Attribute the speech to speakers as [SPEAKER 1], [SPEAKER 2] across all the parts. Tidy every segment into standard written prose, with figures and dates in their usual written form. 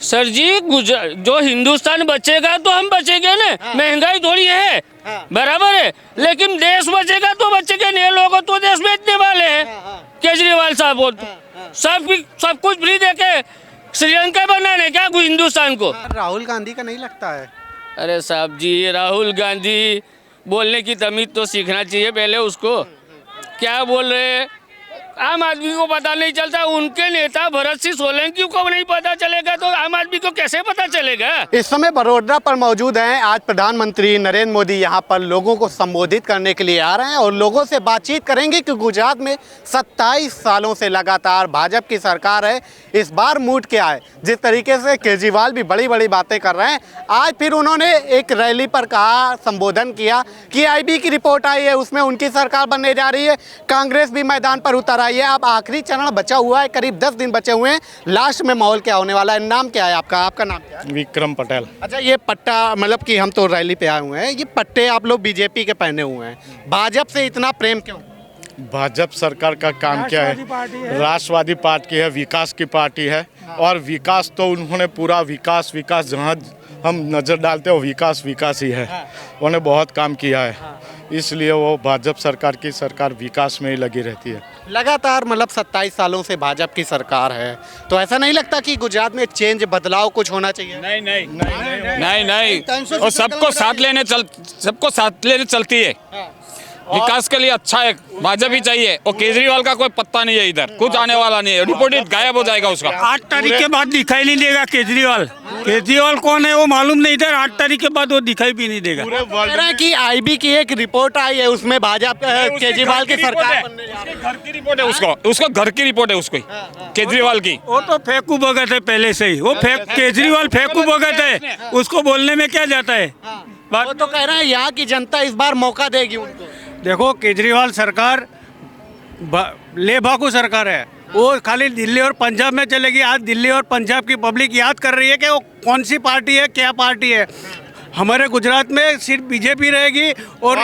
[SPEAKER 1] Sir जी जो हिंदुस्तान बचेगा तो हम बचेंगे ना। महंगाई थोड़ी है, बराबर है, लेकिन देश बचेगा तो बचेगा नहीं। लोगों तो देश बेचने वाले हैं। केजरीवाल साहब बोलते सब कुछ फ्री देके श्रीलंका बनाने क्या हिंदुस्तान को।
[SPEAKER 2] राहुल गांधी का नहीं लगता है?
[SPEAKER 1] अरे साहब जी, राहुल गांधी बोलने की तमीज तो सीखना चाहिए पहले उसको। क्या बोल रहे हैं आम आदमी को पता नहीं चलता। उनके नेता भरत सिंह सोलंकी को नहीं पता चलेगा तो आम आदमी को कैसे पता चलेगा।
[SPEAKER 2] इस समय बड़ोदरा पर मौजूद हैं। आज प्रधानमंत्री नरेंद्र मोदी यहाँ पर लोगों को संबोधित करने के लिए आ रहे हैं और लोगों से बातचीत करेंगे कि गुजरात में 27 सालों से लगातार भाजपा की सरकार है। इस बार मूड क्या है? जिस तरीके से केजरीवाल भी बड़ी बड़ी बातें कर रहे हैं, आज फिर उन्होंने एक रैली पर कहा, संबोधन किया कि IB की रिपोर्ट आई है, उसमें उनकी सरकार बनने जा रही है। कांग्रेस भी मैदान पर उतर आई है। अब आखिरी चरण बचा हुआ है, करीब 10 दिन बचे हुए हैं। लास्ट में माहौल क्या होने वाला है? नाम क्या है आपका? आपका नाम क्या है?
[SPEAKER 3] विक्रम पटेल।
[SPEAKER 2] अच्छा, ये पट्टा मतलब कि हम तो रैली पे आए हुए हैं, ये पट्टे आप लोग बीजेपी के पहने हुए हैं, भाजपा से इतना प्रेम क्यों?
[SPEAKER 3] भाजपा सरकार का काम क्या है? राष्ट्रवादी पार्टी है, विकास की पार्टी है। और विकास तो उन्होंने पूरा विकास जहाँ हम नज़र डालते हो विकास ही है। उन्होंने बहुत काम किया है, इसलिए वो भाजपा सरकार की सरकार विकास में ही लगी रहती है।
[SPEAKER 2] लगातार मतलब 27 सालों से भाजपा की सरकार है, तो ऐसा नहीं लगता कि गुजरात में चेंज, बदलाव कुछ होना चाहिए?
[SPEAKER 4] नहीं। और सबको साथ लेने चलती है। विकास के लिए अच्छा है, भाजपा ही चाहिए। और केजरीवाल का कोई पत्ता नहीं है, इधर कुछ आने वाला नहीं है। रिपोर्ट गायब हो जाएगा उसका।
[SPEAKER 5] 8 तारीख के बाद दिखाई नहीं देगा केजरीवाल कौन है वो मालूम नहीं। इधर 8 तारीख के बाद वो दिखाई भी नहीं देगा।
[SPEAKER 2] कह रहे हैं कि IB की एक रिपोर्ट आई है, उसमें भाजपा केजरीवाल की सरकार बनने जा रही है।
[SPEAKER 4] घर की रिपोर्ट है उसको घर की रिपोर्ट है उसको केजरीवाल की।
[SPEAKER 5] वो तो फेंकू भगत है पहले से ही। वो केजरीवाल फेंकू भगत है, उसको बोलने में क्या जाता है।
[SPEAKER 2] वो तो कह रहे हैं यहाँ की जनता इस बार मौका देगी उनको।
[SPEAKER 5] देखो, केजरीवाल सरकार लेभाकू सरकार है। वो खाली दिल्ली और पंजाब में चलेगी। आज दिल्ली और पंजाब की पब्लिक याद कर रही है कि वो कौन सी पार्टी है, क्या पार्टी है। हमारे गुजरात में सिर्फ बीजेपी रहेगी और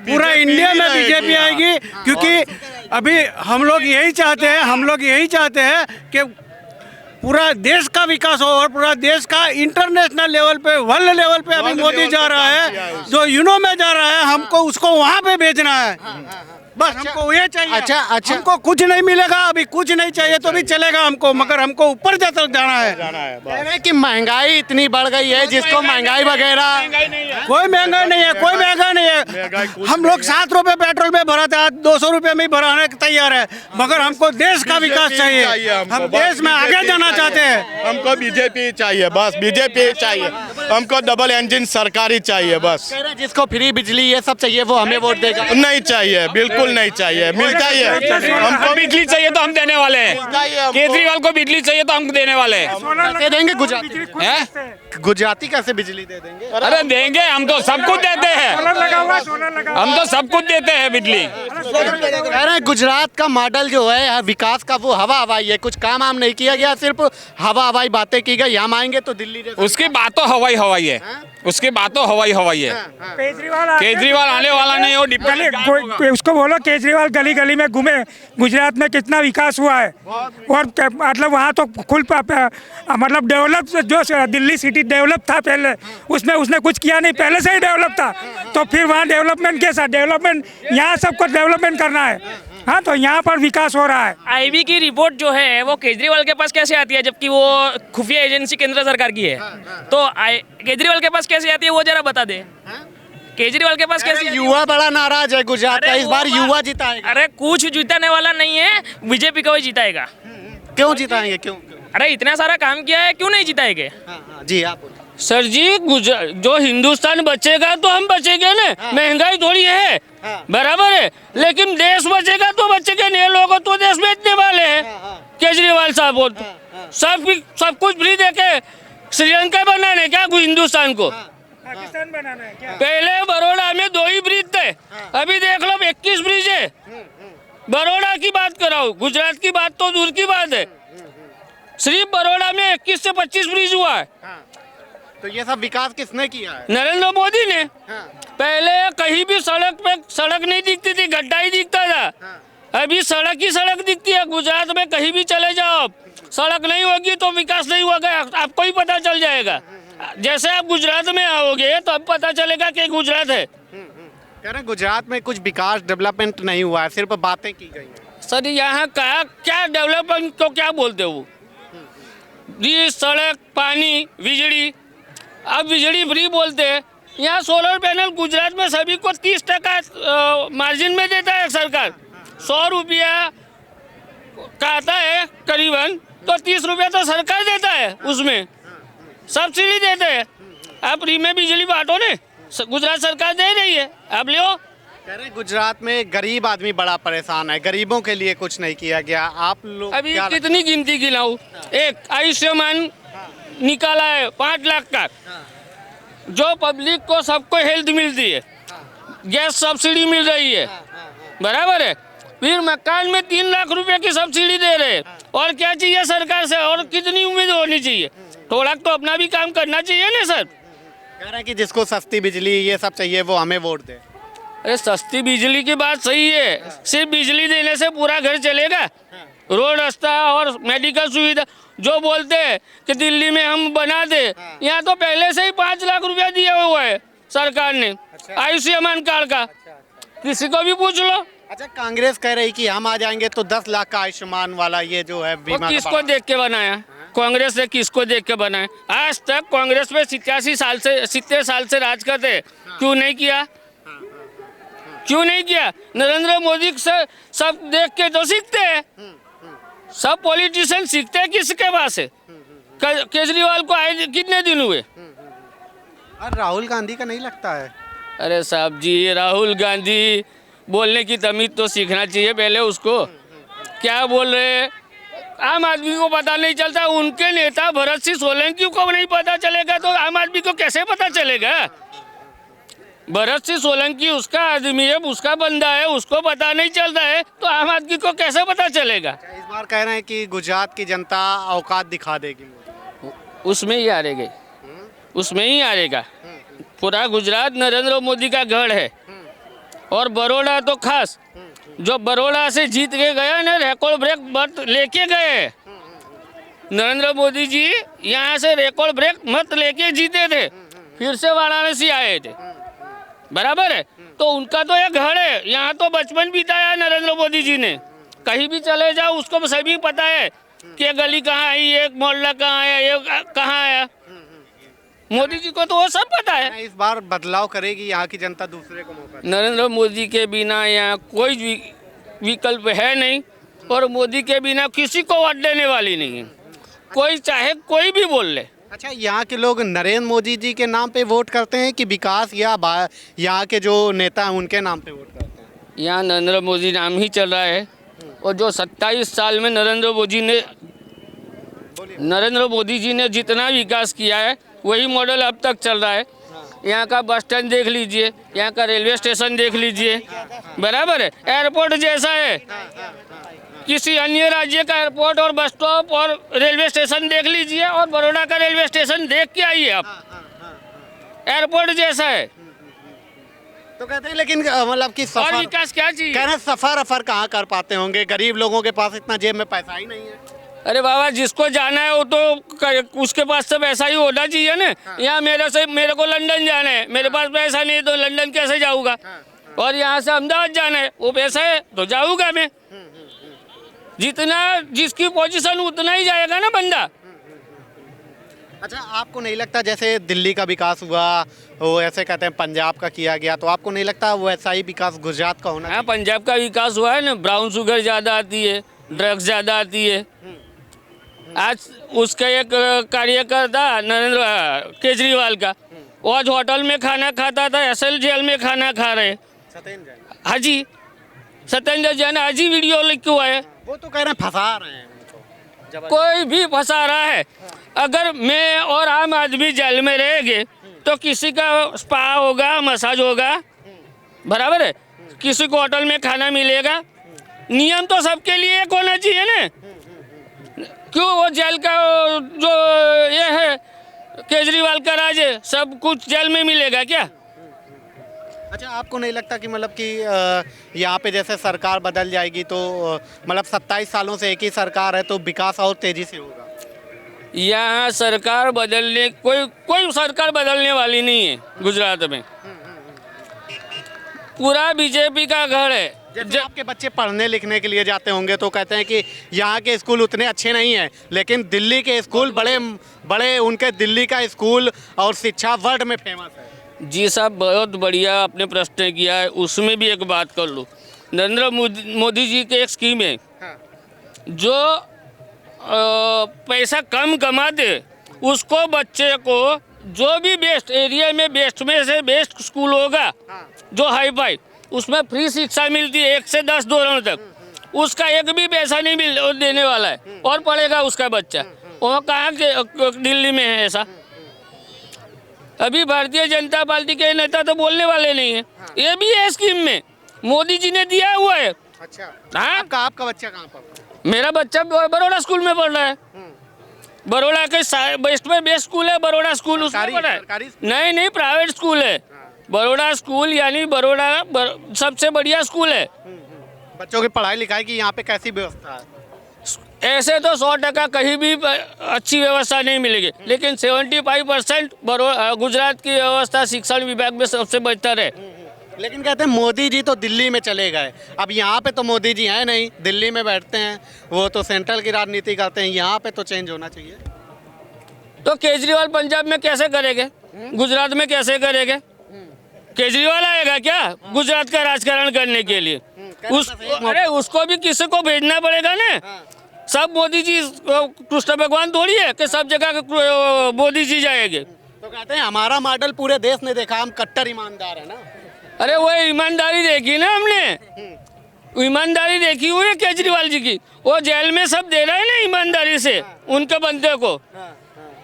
[SPEAKER 5] पूरा इंडिया में बीजेपी आएगी। क्योंकि अभी हम लोग यही चाहते हैं कि पूरा देश का विकास हो और पूरा देश का इंटरनेशनल लेवल पे, वर्ल्ड लेवल पे अभी मोदी जा रहा है, जो यूनो में जा रहा है। हमको उसको वहाँ पे भेजना है। बस हमको ये चाहिए। अच्छा, हमको कुछ नहीं मिलेगा, अभी कुछ नहीं चाहिए तो भी चलेगा हमको, मगर हमको ऊपर तक जाना है।
[SPEAKER 2] कह रहे हैं कि महंगाई इतनी बढ़ गई है, जिसको महंगाई वगैरह
[SPEAKER 5] कोई महंगाई नहीं है। हम लोग 7 रुपए पेट्रोल में भरा था, 200 रुपए में भराने को तैयार है। मगर हमको देश का विकास चाहिए। हम देश में आगे जाना चाहते हैं।
[SPEAKER 3] हमको बीजेपी चाहिए, बस बीजेपी चाहिए। हमको डबल इंजन सरकार ही चाहिए बस।
[SPEAKER 2] कह रहे हैं जिसको फ्री बिजली ये सब चाहिए वो हमें वोट देगा।
[SPEAKER 3] नहीं चाहिए, बिल्कुल नहीं चाहिए। मिलता ही है।
[SPEAKER 4] हमको बिजली चाहिए तो हम देने वाले हैं। केजरीवाल को बिजली चाहिए तो हम देने वाले हैं।
[SPEAKER 2] कैसे देंगे? गुजराती कैसे बिजली दे देंगे?
[SPEAKER 4] अरे देंगे, हम तो सब कुछ देते हैं। हम तो सब कुछ देते हैं बिजली।
[SPEAKER 2] कह रहे हैं गुजरात का मॉडल जो है विकास का, वो हवा हवाई है, कुछ काम नहीं किया गया, सिर्फ हवा हवाई बातें की गई। हम आएंगे तो दिल्ली
[SPEAKER 4] उसकी बात तो हवाई है। उसकी बात तो हवाई है। केजरीवाल आने वाला नहीं हो।
[SPEAKER 6] उसको बोलो केजरीवाल गली गली में घूमे, गुजरात में कितना विकास हुआ है। और मतलब वहाँ तो मतलब डेवलप, जो दिल्ली सिटी डेवलप था पहले, उसमें उसने कुछ किया नहीं, पहले से ही डेवलप था। तो फिर वहाँ डेवलपमेंट कैसा? डेवलपमेंट यहाँ सबको डेवलपमेंट करना है। हाँ, तो यहाँ पर विकास हो रहा है।
[SPEAKER 7] IB की रिपोर्ट जो है वो केजरीवाल के पास कैसे आती है, जबकि वो खुफिया एजेंसी केंद्र सरकार की है। तो केजरीवाल के पास कैसे आती है वो जरा बता दे। केजरीवाल के पास कैसे?
[SPEAKER 2] युवा बड़ा नाराज है गुजरात का, इस बार युवा जिताएगा।
[SPEAKER 7] अरे कुछ जीताने वाला नहीं है, बीजेपी को ही जिताएगा।
[SPEAKER 2] क्यों जिताएंगे? क्यों?
[SPEAKER 7] अरे इतना सारा काम किया है, क्यों नहीं जिताएंगे?
[SPEAKER 2] जी आप।
[SPEAKER 1] सर जी जो हिंदुस्तान बचेगा तो हम बचेंगे ना। महंगाई थोड़ी है, बराबर है, लेकिन देश बचेगा तो बचेगा नहीं। लोगों तो देश बेचने वाले हैं। केजरीवाल साहब बोलते सब कुछ फ्री देके श्रीलंका बनाने क्या हिंदुस्तान को।
[SPEAKER 6] पाकिस्तान बनाना है क्या?
[SPEAKER 1] पहले बड़ौदा में 2 ही ब्रिज थे, अभी देख लो 21 ब्रिज है। बड़ौदा की बात कराओ, गुजरात की बात तो दूर की बात है। सिर्फ बड़ौदा में 21 से 25 ब्रिज हुआ है।
[SPEAKER 2] तो ये सब विकास किसने किया है?
[SPEAKER 1] नरेंद्र मोदी ने। पहले कहीं भी सड़क नहीं दिखती थी, गड्ढा ही दिखता था। अभी सड़क ही सड़क दिखती है। गुजरात में कहीं भी चले जाओ, सड़क नहीं होगी तो विकास नहीं होगा, आपको ही पता चल जाएगा। जैसे आप गुजरात में आओगे तो अब पता चलेगा कि गुजरात है।
[SPEAKER 2] कह रहे हैं गुजरात में कुछ विकास डेवलपमेंट नहीं हुआ है, सिर्फ बातें की गई हैं।
[SPEAKER 1] सर यहाँ का क्या डेवलपमेंट को क्या बोलते हो? ये सड़क, पानी, बिजली, अब बिजली फ्री बोलते हैं। यहाँ सोलर पैनल गुजरात में सभी को 30% मार्जिन में देता है सरकार। 100 रुपया का आता है करीबन, तो 30 रुपया तो सरकार देता है, उसमें सब्सिडी देते हैं। आप फ्री में बिजली बांटो ने, गुजरात सरकार दे रही है, आप ले।
[SPEAKER 2] कह रहे हैं गुजरात में गरीब आदमी बड़ा परेशान है, गरीबों के लिए कुछ नहीं किया गया। आप लोग
[SPEAKER 1] अभी
[SPEAKER 2] क्या
[SPEAKER 1] कितनी गिनती गिनाऊं? एक आयुष्मान निकाला है 5 लाख का, जो पब्लिक को सबको हेल्थ मिलती है, गैस सब्सिडी मिल रही है, बराबर है। फिर मकान में 3 लाख रुपए की सब्सिडी दे रहे हैं। और क्या चाहिए सरकार से? और कितनी उम्मीद होनी चाहिए? थोड़ा तो अपना भी काम करना चाहिए ना सर।
[SPEAKER 2] कह रहे हैं कि जिसको सस्ती बिजली ये सब चाहिए वो हमें वोट दे।
[SPEAKER 1] अरे सस्ती बिजली की बात सही है, सिर्फ बिजली देने से पूरा घर चलेगा? रोड, रास्ता और मेडिकल सुविधा जो बोलते हैं कि दिल्ली में हम बना दे, यहाँ तो पहले से ही 5 लाख रुपया दिया हुआ है सरकार ने आयुष्मान कार्ड का। किसी को भी पूछ लो।
[SPEAKER 2] अच्छा, कांग्रेस कह रही कि हम आ जाएंगे तो 10 लाख का आयुष्मान वाला ये जो है
[SPEAKER 1] वो
[SPEAKER 2] बीमा
[SPEAKER 1] किसको देख के बनाया? कांग्रेस ने किसको देख के बनाया? आज तक कांग्रेस में 70 साल से राज करते हैं, क्यों नहीं किया? क्यों नहीं किया? नरेंद्र मोदी से सब देख के तो सीखते हैं। सब पॉलिटिशियन सीखते हैं किसके पास है? केजरीवाल को आए कितने दिन हुए?
[SPEAKER 2] और राहुल गांधी का नहीं लगता है?
[SPEAKER 1] अरे साहब जी, राहुल गांधी बोलने की तमीज तो सीखना चाहिए पहले उसको। क्या बोल रहे हैं? आम आदमी को पता नहीं चलता। उनके नेता भरत सिंह सोलंकी को नहीं पता चलेगा तो आम आदमी को कैसे पता चलेगा? भरत सिंह सोलंकी उसका आदमी है, उसका बंदा है, उसको पता नहीं चलता है तो आम आदमी को कैसे पता चलेगा?
[SPEAKER 2] इस बार कह रहे हैं कि गुजरात की जनता औकात दिखा देगी।
[SPEAKER 1] उसमें ही हारेगी, उसमें ही हारेगा। पूरा गुजरात नरेंद्र मोदी का गढ़ है। और बड़ौदा तो खास, जो बड़ौदा से जीत के गया ना, रिकॉर्ड ब्रेक मत लेके गए नरेंद्र मोदी जी। यहाँ से रिकॉर्ड ब्रेक मत लेके जीते थे, फिर से वाराणसी आए थे, बराबर है। तो उनका तो यह घर है, यहाँ तो बचपन बिताया नरेंद्र मोदी जी ने। कहीं भी चले जाओ उसको सभी पता है कि गली कहाँ आई, एक मोहल्ला कहाँ आया, ये कहाँ आया। मोदी जी को तो वो सब पता है।
[SPEAKER 2] इस बार बदलाव करेगी यहाँ की जनता, दूसरे को मौका।
[SPEAKER 1] नरेंद्र मोदी के बिना यहाँ कोई विकल्प है नहीं, और मोदी के बिना किसी को वोट देने वाली नहीं है, कोई चाहे कोई भी बोल ले।
[SPEAKER 2] अच्छा, यहाँ के लोग नरेंद्र मोदी जी के नाम पे वोट करते हैं कि विकास या यहाँ के जो नेता हैं उनके नाम पे वोट करते हैं?
[SPEAKER 1] यहाँ नरेंद्र मोदी नाम ही चल रहा है। और जो 27 साल में नरेंद्र मोदी जी ने जितना विकास किया है वही मॉडल अब तक चल रहा है। यहाँ का बस स्टैंड देख लीजिए, यहाँ का रेलवे स्टेशन देख लीजिए, बराबर है। एयरपोर्ट जैसा है, किसी अन्य राज्य का एयरपोर्ट और बस स्टॉप और रेलवे स्टेशन देख लीजिए, और बड़ौदा का रेलवे स्टेशन देख के आइए आप, एयरपोर्ट जैसा है।
[SPEAKER 2] तो कहते हैं लेकिन मतलब कि
[SPEAKER 1] और विकास क्या चाहिए?
[SPEAKER 2] कह रहे हैं सफर अफर कहाँ कर पाते होंगे, गरीब लोगों के पास इतना जेब में पैसा ही नहीं है।
[SPEAKER 1] अरे बाबा, जिसको जाना है वो तो उसके पास सब ऐसा ही होना चाहिए ना। यहाँ मेरे को लंदन जाना है, मेरे पास पैसा नहीं है तो लंदन कैसे जाऊँगा? और यहाँ से अहमदाबाद जाना है, वो पैसा है तो जाऊँगा मैं। जितना जिसकी पोजीशन उतना ही जाएगा ना बंदा।
[SPEAKER 2] अच्छा, आपको नहीं लगता जैसे दिल्ली का विकास हुआ, वो ऐसे कहते हैं पंजाब का किया गया, तो आपको नहीं लगता वो ऐसा ही विकास गुजरात का होना?
[SPEAKER 1] हाँ, पंजाब का विकास हुआ है ना। ब्राउन शुगर ज़्यादा आती है, ड्रग्स ज़्यादा आती है। आज उसका एक कार्यकर्ता केजरीवाल का, वो आज होटल में खाना खाता था, एसएल जेल में खाना खा रहे। हाँ जी, सत्येंद्र जैन आज ही वीडियो लिख हुआ है।
[SPEAKER 2] वो तो कह रहे हैं फंसा रहे हैं उनको।
[SPEAKER 1] कोई भी फंसा रहा है। अगर मैं और आम आदमी जेल में रहेंगे तो किसी का स्पा होगा, मसाज होगा, बराबर है। किसी को होटल में खाना मिलेगा। नियम तो सबके लिए एक होना चाहिए ना। क्यों वो जेल का जो ये है केजरीवाल का राज है, सब कुछ जेल में मिलेगा क्या?
[SPEAKER 2] अच्छा, आपको नहीं लगता कि मतलब कि यहाँ पे जैसे सरकार बदल जाएगी तो मतलब 27 सालों से एक ही सरकार है तो विकास और तेजी से होगा?
[SPEAKER 1] यहाँ सरकार बदलने कोई सरकार बदलने वाली नहीं है गुजरात में। पूरा बीजेपी का घर है।
[SPEAKER 2] जैसे आपके बच्चे पढ़ने लिखने के लिए जाते होंगे तो कहते हैं कि यहाँ के स्कूल उतने अच्छे नहीं हैं, लेकिन दिल्ली के स्कूल बड़े बड़े, उनके दिल्ली का स्कूल और शिक्षा वर्ल्ड में फेमस है।
[SPEAKER 1] जी साहब, बहुत बढ़िया आपने प्रश्न किया है। उसमें भी एक बात कर लूँ, नरेंद्र मोदी जी की एक स्कीम है जो पैसा कम कमाते उसको बच्चे को जो भी बेस्ट एरिया में बेस्ट में से बेस्ट स्कूल होगा जो हाई फाई, उसमें फ्री शिक्षा मिलती है 1 से 10 दौरान तक। उसका एक भी पैसा नहीं देने वाला है और पढ़ेगा उसका बच्चा। वो कहाँ के दिल्ली में है ऐसा? अभी भारतीय जनता पार्टी के नेता तो बोलने वाले नहीं है। ये भी है स्कीम में, मोदी जी ने दिया हुआ है।
[SPEAKER 2] अच्छा,
[SPEAKER 1] हाँ,
[SPEAKER 2] आपका बच्चा कहाँ पढ़ता है?
[SPEAKER 1] मेरा बच्चा बड़ौदा स्कूल में पढ़ रहा है। बड़ौदा के बेस्ट में बेस्ट स्कूल है बड़ौदा स्कूल, उसमें पढ़ा है। नहीं, प्राइवेट स्कूल है बड़ौदा स्कूल, यानी बड़ौदा सबसे बढ़िया स्कूल है।
[SPEAKER 2] बच्चों की पढ़ाई लिखाई की यहाँ पे कैसी व्यवस्था है?
[SPEAKER 1] ऐसे तो 100% कहीं भी अच्छी व्यवस्था नहीं मिलेगी, लेकिन 75% गुजरात की व्यवस्था शिक्षण विभाग में सबसे बेहतर है।
[SPEAKER 2] लेकिन कहते हैं मोदी जी तो दिल्ली में चले गए, अब यहाँ पे तो मोदी जी हैं नहीं, दिल्ली में बैठते हैं, वो तो सेंट्रल की राजनीति करते हैं, यहाँ पे तो चेंज होना चाहिए।
[SPEAKER 1] तो केजरीवाल पंजाब में कैसे करेंगे, गुजरात में कैसे करेंगे? केजरीवाल आएगा क्या गुजरात का राजकारण करने के लिए? अरे उसको भी किसी को भेजना पड़ेगा ना। सब मोदी जी कृष्ण भगवान थोड़ी है कि सब जगह मोदी जी जाएंगे।
[SPEAKER 2] तो कहते हैं हमारा मॉडल पूरे देश ने देखा, हम कट्टर ईमानदार है ना।
[SPEAKER 1] अरे वो ईमानदारी देखी ना हमने, ईमानदारी देखी हुई है केजरीवाल जी की। वो जेल में सब दे रहे हैं ना ईमानदारी से उनके बंदे को।